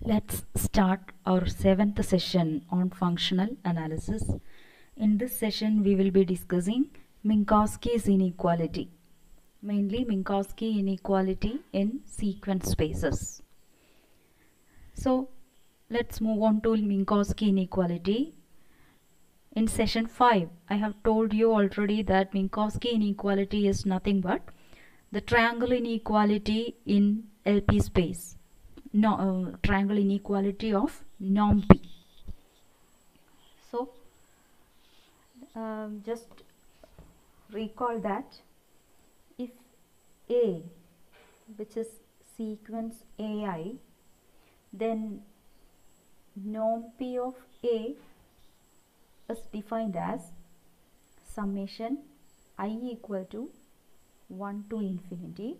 Let's start our seventh session on functional analysis. In this session, we will be discussing Minkowski's inequality, mainly Minkowski inequality in sequence spaces. So, let's move on to Minkowski inequality. In session 5, I have told you already that Minkowski inequality is nothing but the triangle inequality in LP space. Triangle inequality of norm P. So just recall that if A, which is sequence AI, then norm P of A is defined as summation I equal to 1 to infinity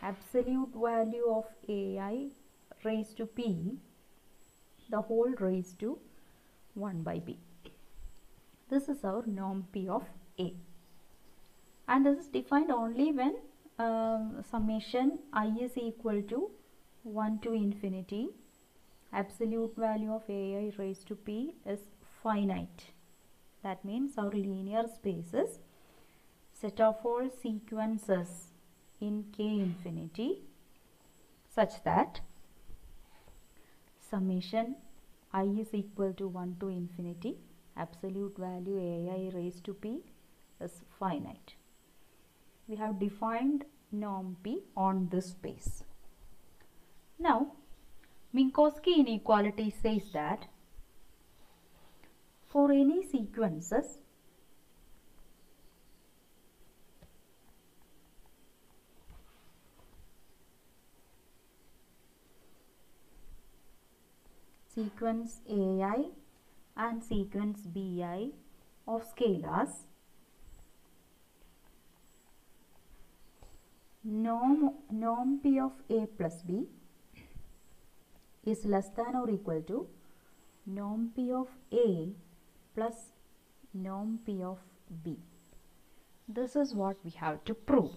absolute value of AI raised to P, the whole raised to 1 by B. This is our norm P of A, and this is defined only when summation I is equal to 1 to infinity absolute value of AI raised to P is finite. That means our linear space is set of all sequences in K infinity such that summation I is equal to 1 to infinity absolute value AI raised to P is finite. We have defined norm P on this space. Now, Minkowski inequality says that for any sequences sequence AI and sequence BI of scalars, norm P of A plus B is less than or equal to norm P of A plus norm P of B. This is what we have to prove,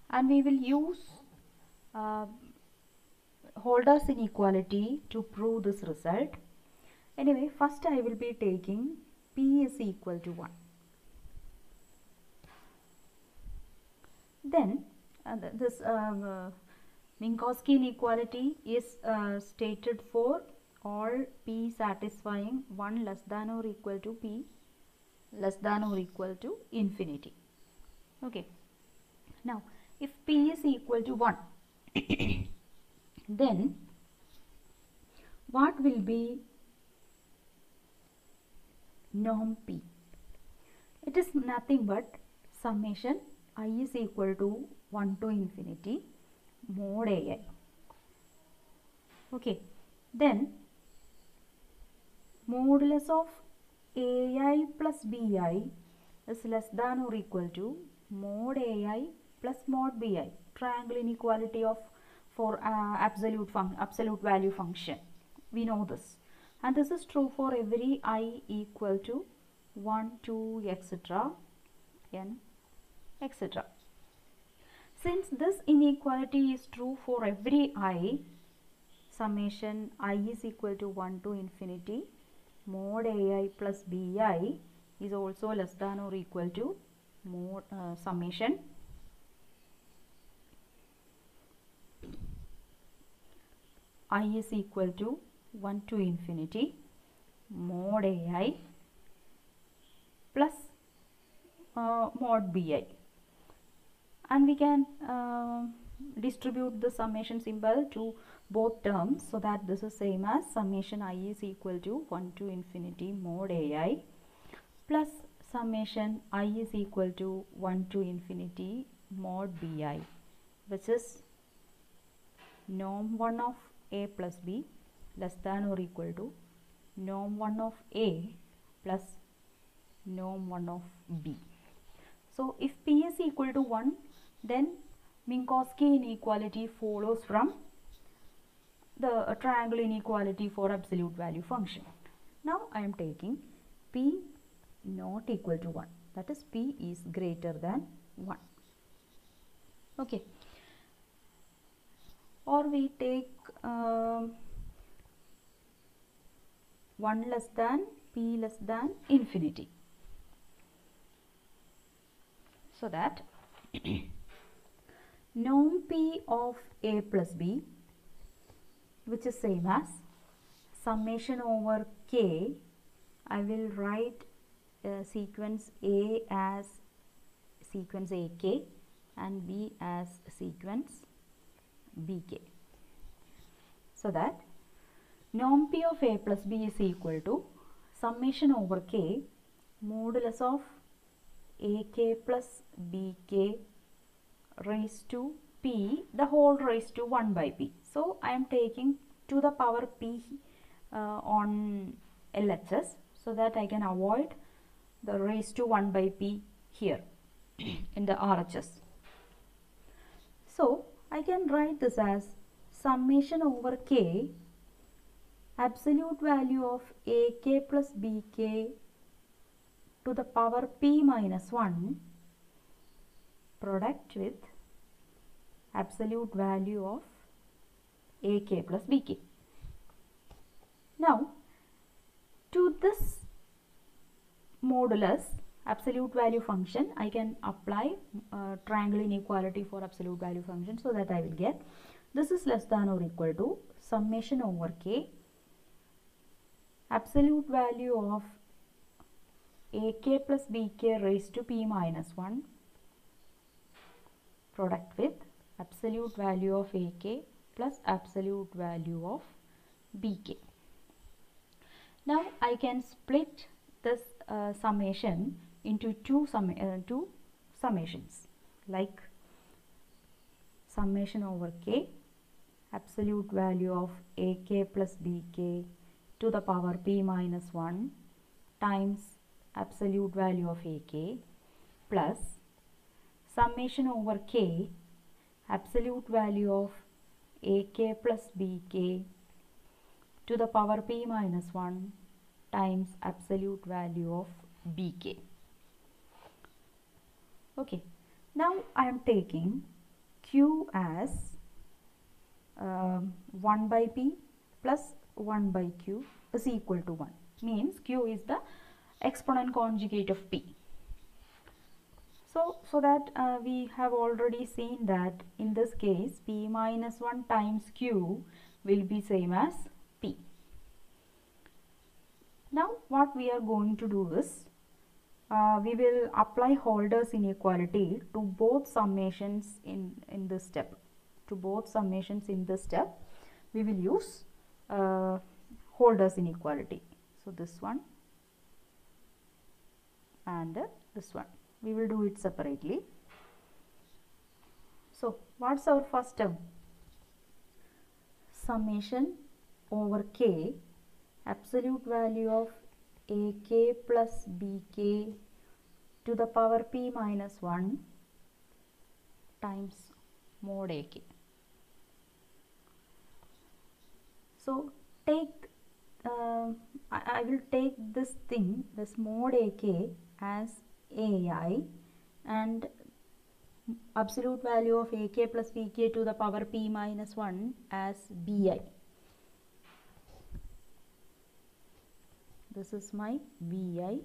and we will use Holder's inequality to prove this result. Anyway, first I will be taking P is equal to 1. Then this Minkowski inequality is stated for all P satisfying 1 less than or equal to P less than or equal to infinity. Okay. Now, if P is equal to 1, then what will be norm P? It is nothing but summation I is equal to 1 to infinity mod AI. Okay, then modulus of AI plus BI is less than or equal to mod AI plus mod BI, triangle inequality of for absolute value function. We know this, and this is true for every I equal to 1, 2, etc. n, etc. Since this inequality is true for every I, summation I is equal to 1 to infinity mod AI plus BI is also less than or equal to mod summation I is equal to 1 to infinity mod AI plus mod BI, and we can distribute the summation symbol to both terms so that this is same as summation I is equal to 1 to infinity mod AI plus summation I is equal to 1 to infinity mod BI, which is norm 1 of A plus B less than or equal to norm 1 of A plus norm 1 of B. So, if P is equal to 1, then Minkowski inequality follows from the triangle inequality for absolute value function. Now, I am taking P not equal to 1, that is P is greater than 1. Okay. Or we take 1 less than p less than infinity. So that norm p of a plus b, which is same as summation over k, I will write sequence A as sequence AK and B as sequence BK. So that norm P of A plus B is equal to summation over K modulus of AK plus BK raised to P the whole raised to 1 by P. So I am taking to the power P on LHS so that I can avoid the raised to 1 by P here in the RHS. So I can write this as summation over K absolute value of AK plus BK to the power P minus 1 product with absolute value of AK plus BK. Now to this modulus absolute value function I can apply triangle inequality for absolute value function, so that I will get this is less than or equal to summation over K absolute value of AK plus BK raised to P minus 1 product with absolute value of AK plus absolute value of BK. Now I can split this summation into two summations, like summation over K absolute value of AK plus BK to the power P minus 1 times absolute value of AK plus summation over K absolute value of AK plus BK to the power P minus 1 times absolute value of BK. Okay, now I am taking Q as 1 by P plus 1 by Q is equal to 1, means Q is the exponent conjugate of P. So that we have already seen that in this case P minus 1 times Q will be same as P. Now what we are going to do is we will apply Holder's inequality to both summations in this step. To both summations in this step we will use Holder's inequality. So this one and this one, we will do it separately. So what's our first term? Summation over K absolute value of AK plus BK to the power P minus 1 times mod AK. So take I will take this thing, this mod AK as AI and absolute value of AK plus BK to the power P minus 1 as BI. This is my BI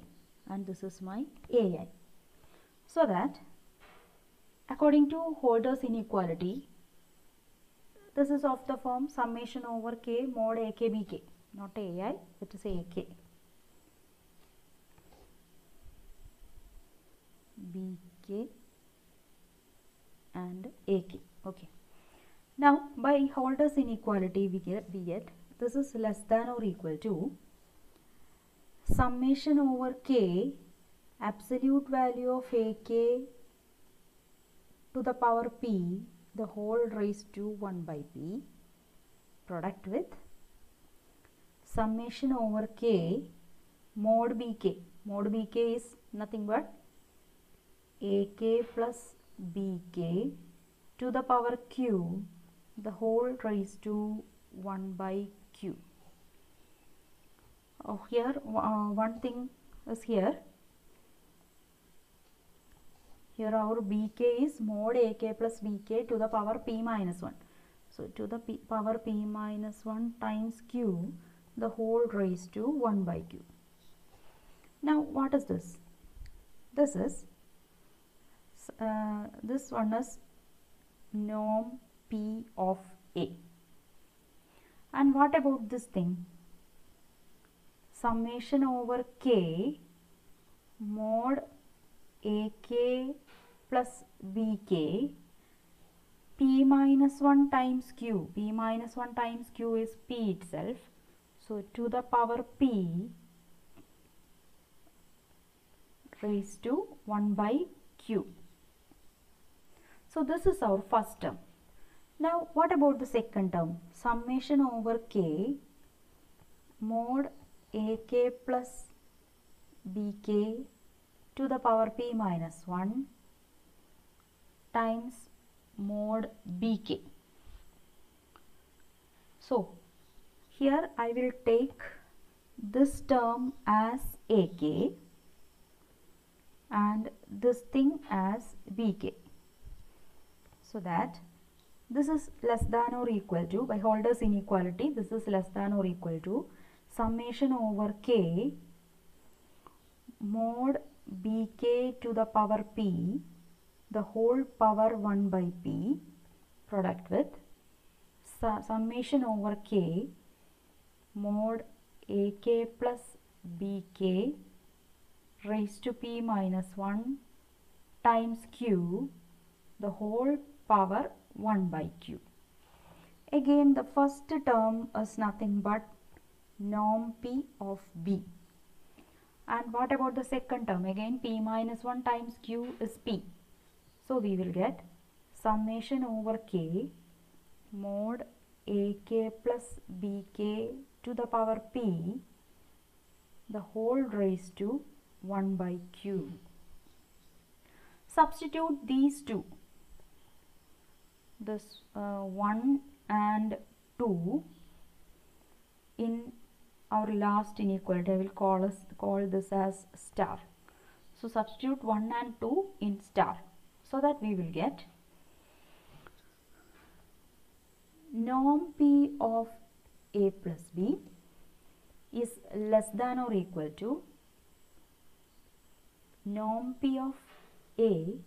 and this is my AI. So that according to Holder's inequality, this is of the form summation over K mod AK BK, not AI, it is AK. BK and AK. Okay. Now by Holder's inequality we get this is less than or equal to summation over K absolute value of AK to the power P the whole raised to 1 by P product with summation over K mod BK. Mod BK is nothing but AK plus BK to the power Q the whole raised to 1 by Q. Oh, here one thing is here our BK is mod AK plus BK to the power P minus 1. So to the power P minus 1 times Q the whole raised to 1 by q. Now what is this? This is this one is norm p of a. And what about this thing? Summation over k mod ak plus bk p minus 1 times q. P minus 1 times q is p itself. So to the power p raised to 1 by q. So this is our first term. Now what about the second term? Summation over k mod ak plus bk to the power p minus 1 times mod bk. So here I will take this term as ak and this thing as bk, so that this is less than or equal to, by Holder's inequality, this is less than or equal to summation over k mod bk to the power p the whole power 1 by p product with summation over k mod ak plus bk raised to p minus 1 times q the whole power 1 by q. Again the first term is nothing but norm p of b. And what about the second term? Again p minus 1 times q is p. So we will get summation over k mod ak plus bk to the power p the whole raised to 1 by q. Substitute these two, this 1 and 2 in our last inequality. I will call this as star. So substitute 1 and 2 in star, so that we will get norm p of a plus b is less than or equal to norm p of a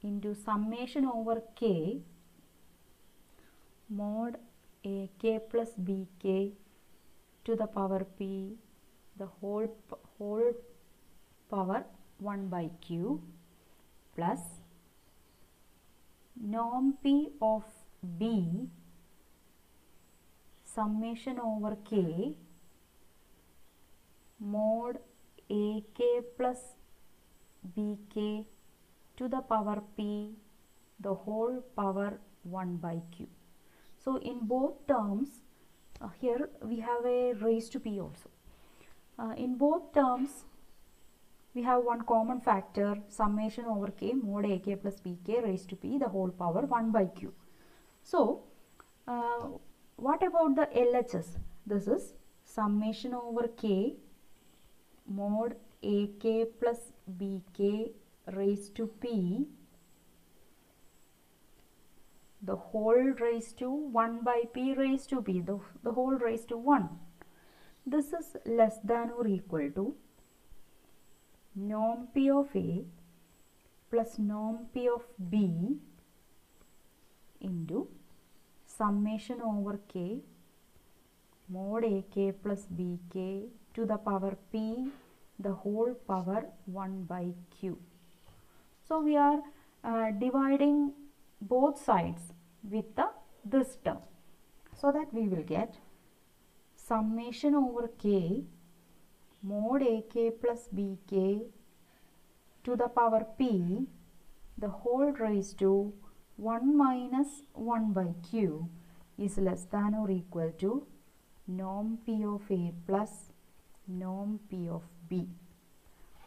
into summation over k mod ak plus bk to the power p the whole power 1 by q plus norm p of b summation over k mod ak plus bk to the power p the whole power 1 by q. So in both terms here we have a raised to p also. In both terms we have one common factor, summation over k mod ak plus bk raised to p the whole power 1 by q. So what about the LHS? This is summation over k mod ak plus bk raised to p the whole raised to 1 by p raised to p, the whole raised to 1. This is less than or equal to norm p of a plus norm p of b into summation over k mod ak plus bk to the power p the whole power 1 by q. So we are dividing both sides with this term, so that we will get summation over k mod ak plus bk to the power p the whole raised to 1 minus 1 by q is less than or equal to norm p of a plus norm p of b.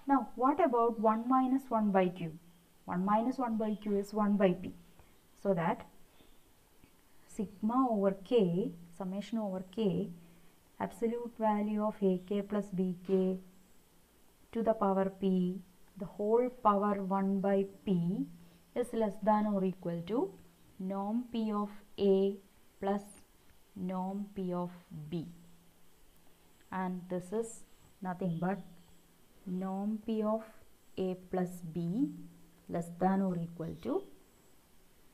Now what about 1 minus 1 by q? 1 minus 1 by q is 1 by p. So that sigma over k, summation over k, absolute value of ak plus bk to the power p the whole power 1 by p is less than or equal to norm p of a plus norm P of B, and this is nothing but norm P of A plus B less than or equal to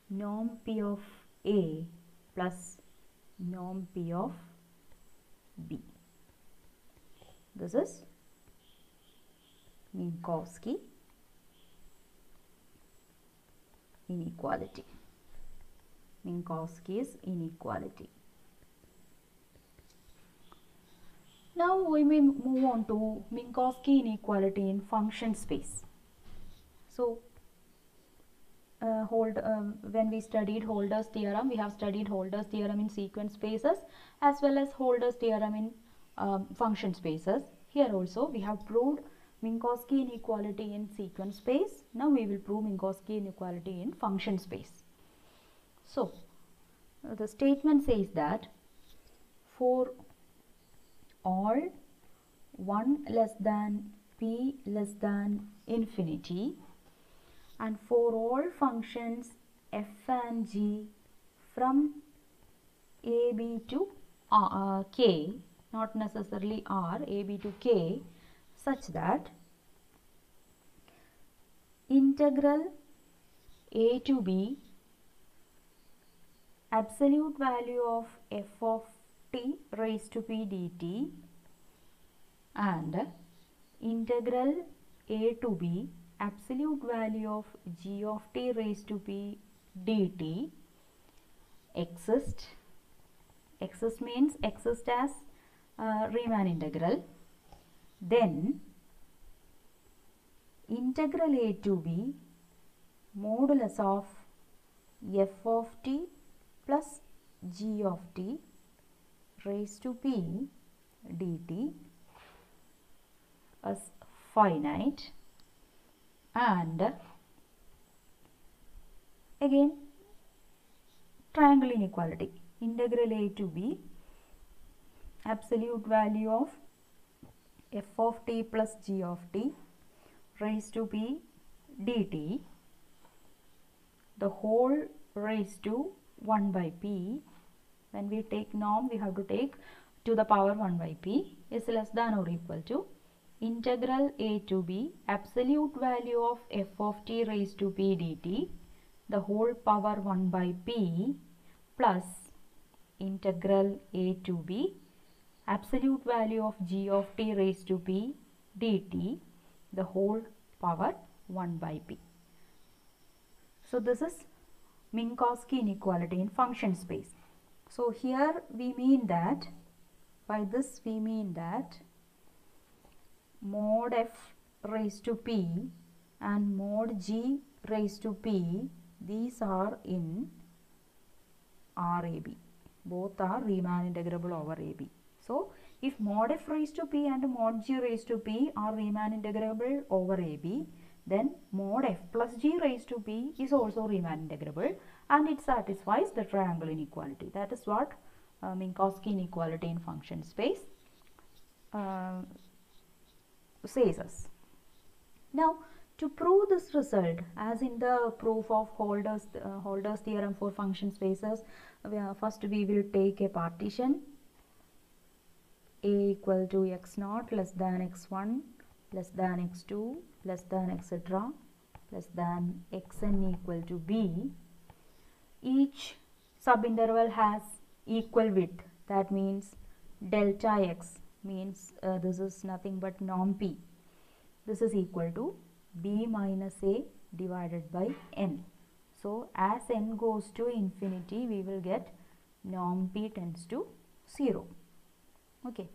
norm P of A plus norm P of B. This is Minkowski inequality. Minkowski's inequality. Now we may move on to Minkowski inequality in function space. So when we studied Holder's theorem, we have studied Holder's theorem in sequence spaces as well as Holder's theorem in function spaces. Here also we have proved Minkowski inequality in sequence space. Now we will prove Minkowski inequality in function space. So the statement says that for all 1 less than p less than infinity, and for all functions f and g from a, b to k, not necessarily r, a, b to k, such that integral a to b absolute value of f of t raised to p dt and integral a to b absolute value of g of t raised to p dt exist. Exist means exist as Riemann integral. Then integral a to b modulus of f of t plus g of t raised to p dt as finite, and again triangle inequality, integral a to b absolute value of f of t plus g of t raised to p dt, the whole raised to 1 by p. When we take norm, we have to take to the power 1 by p is less than or equal to integral a to b absolute value of f of t raised to p dt, the whole power 1 by p, plus integral a to b absolute value of g of t raised to p dt, the whole power 1 by p. So this is Minkowski inequality in function space. So here we mean that, by this we mean that mod f raised to p and mod g raised to p, these are in RAB. Both are Riemann integrable over AB. So if mod f raised to p and mod g raised to p are Riemann integrable over AB, then mod f plus g raised to p is also Riemann integrable and it satisfies the triangle inequality. That is what Minkowski inequality in function space says us. Now to prove this result, as in the proof of Holder's theorem for function spaces, first we will take a partition a equal to x naught less than x1 less than x2 less than etc less than xn equal to b. Each subinterval has equal width, that means delta x means this is nothing but norm p. This is equal to b minus a divided by n. So as n goes to infinity, we will get norm p tends to 0. Okay.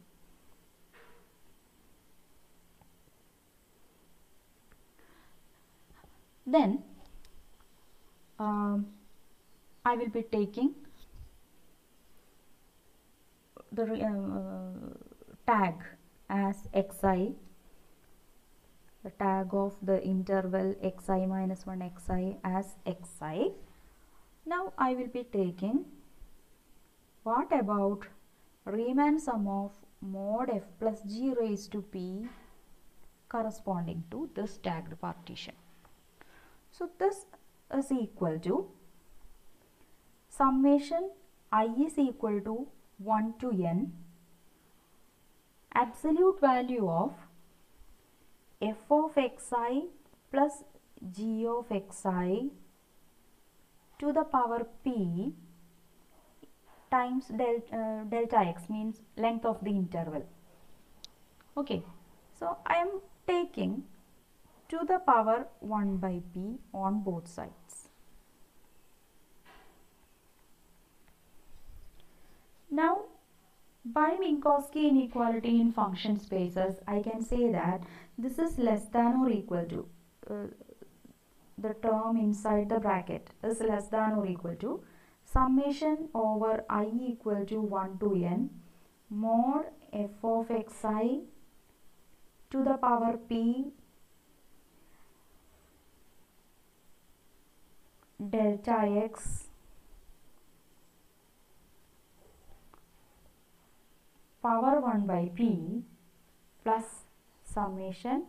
Then I will be taking the tag as xi, the tag of the interval xi minus 1 xi as xi. Now I will be taking, what about Riemann sum of mod f plus g raised to p corresponding to this tagged partition. So this is equal to summation I is equal to 1 to n absolute value of f of xi plus g of xi to the power p times delta x, means length of the interval. Okay, so I am taking to the power 1 by p on both sides. Now, by Minkowski inequality in function spaces, I can say that this is less than or equal to the term inside the bracket is less than or equal to summation over I equal to 1 to n mod f of xi to the power p delta x power 1 by p plus summation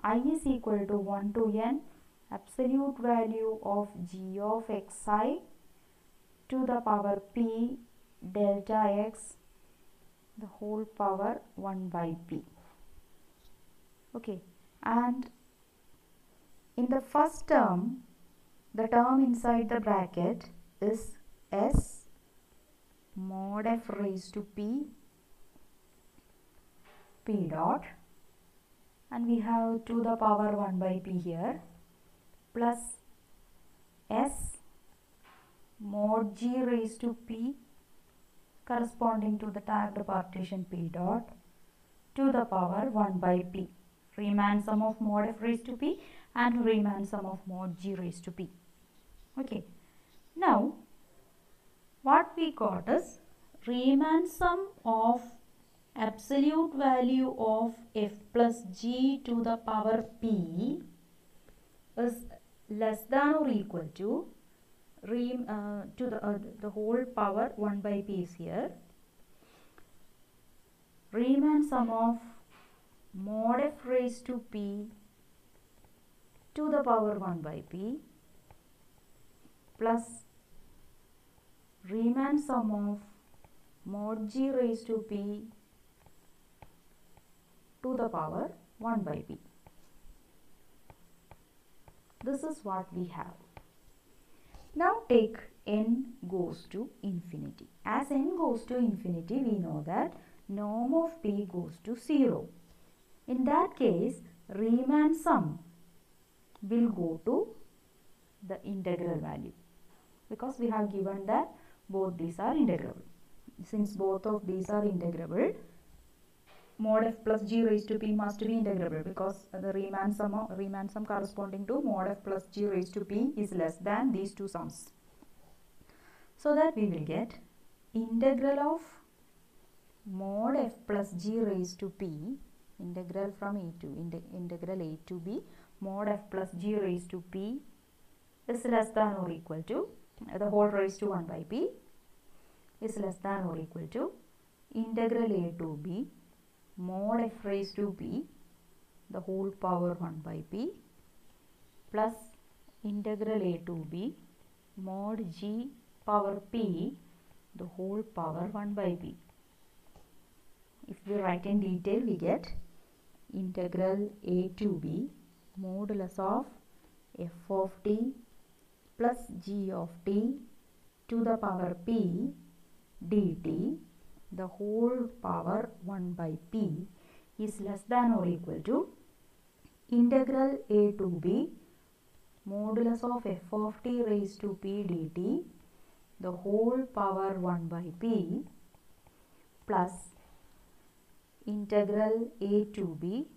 I is equal to 1 to n absolute value of g of xi to the power p delta x the whole power 1 by p. Okay, and in the first term, the term inside the bracket is s mod f raised to p dot, and we have to the power 1 by p here, plus s mod g raised to p corresponding to the tagged partition p dot to the power 1 by p, Riemann sum of mod f raised to p and Riemann sum of mod g raised to p. Okay, now what we got is Riemann sum of absolute value of f plus g to the power p is less than or equal to the whole power 1 by p is here. Riemann sum of mod f raised to p to the power 1 by p plus Riemann sum of mod g raised to p to the power 1 by p. This is what we have. Now take n goes to infinity. As n goes to infinity, we know that norm of p goes to 0. In that case, Riemann sum will go to the integral value, because we have given that both these are integrable. Since both of these are integrable, mod f plus g raised to p must be integrable, because the Riemann sum corresponding to mod f plus g raised to p is less than these two sums. So that we will get integral of mod f plus g raised to p, integral from a to integral a to b, mod f plus g raised to p is less than or equal to the whole raised to 1 by p is less than or equal to integral a to b mod f raised to p the whole power 1 by p plus integral a to b mod g power p the whole power 1 by p. If we write in detail, we get integral a to b modulus of f of t plus g of t to the power p dt the whole power 1 by p is less than or equal to integral a to b modulus of f of t raised to p dt the whole power 1 by p plus integral a to b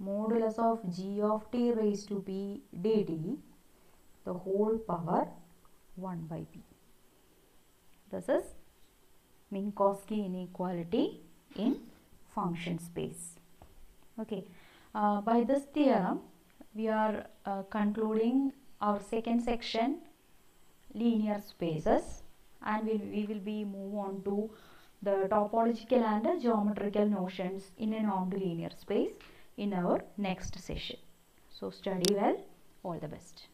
modulus of g of t raised to p dt the whole power 1 by p. This is Minkowski inequality in function space. Okay, by this theorem we are concluding our second section, linear spaces, and we will be move on to the topological and geometrical notions in a normed linear space in our next session. So study well. All the best.